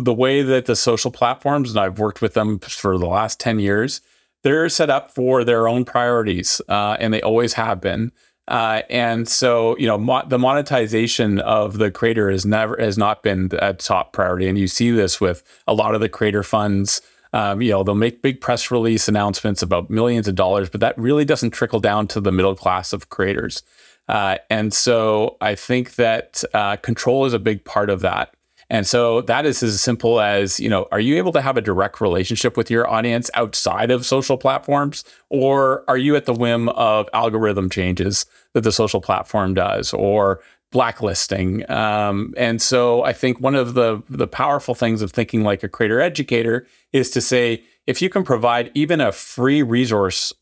the way that the social platforms, and I've worked with them for the last 10 years, they're set up for their own priorities, and they always have been. And so, the monetization of the creator has not been a top priority. And you see this with a lot of the creator funds. They'll make big press release announcements about millions of dollars, but that really doesn't trickle down to the middle class of creators. And so I think that control is a big part of that. And so that is as simple as, are you able to have a direct relationship with your audience outside of social platforms? Or are you at the whim of algorithm changes that the social platform does, or blacklisting? And so I think one of the powerful things of thinking like a creator educator is to say, if you can provide even a free resource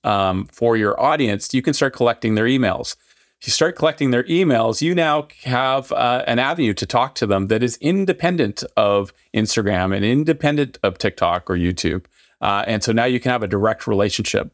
for your audience, you can start collecting their emails. If you start collecting their emails, you now have an avenue to talk to them that is independent of Instagram and independent of TikTok or YouTube. And so now you can have a direct relationship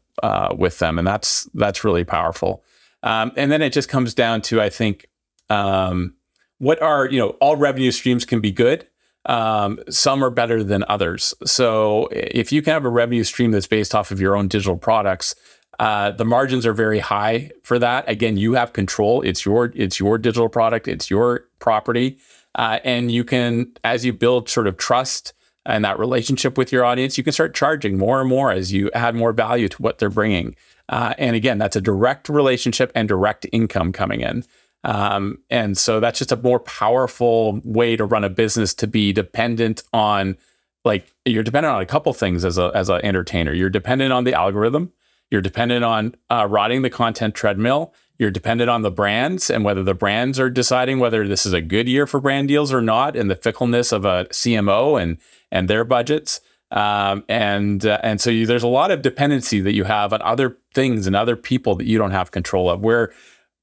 with them. And that's really powerful. And then it just comes down to, I think, what are, all revenue streams can be good. Some are better than others. So if you can have a revenue stream that's based off of your own digital products, the margins are very high for that. Again, you have control. It's your digital product. It's your property. And you can, as you build sort of trust and that relationship with your audience, you can start charging more and more as you add more value to what they're bringing. And again, that's a direct relationship and direct income coming in. And so that's just a more powerful way to run a business, to be dependent on, you're dependent on a couple things as an entertainer. You're dependent on the algorithm. You're dependent on riding the content treadmill. You're dependent on the brands and whether the brands are deciding whether this is a good year for brand deals or not, and the fickleness of a CMO and their budgets. And so there's a lot of dependency that you have on other things and other people that you don't have control of. Where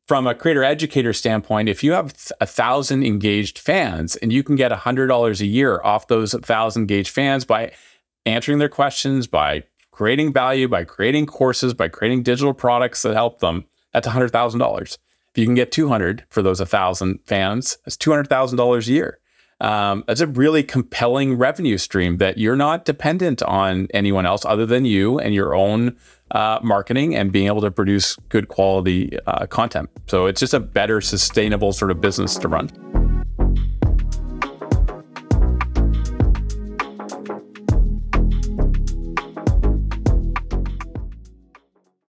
from a creator educator standpoint, if you have 1,000 engaged fans and you can get $100 a year off those 1,000 engaged fans by answering their questions, by creating value, by creating courses, by creating digital products that help them, that's $100,000. If you can get 200 for those 1,000 fans, that's $200,000 a year. That's a really compelling revenue stream that you're not dependent on anyone else other than you and your own marketing and being able to produce good quality content. So it's just a better sustainable sort of business to run.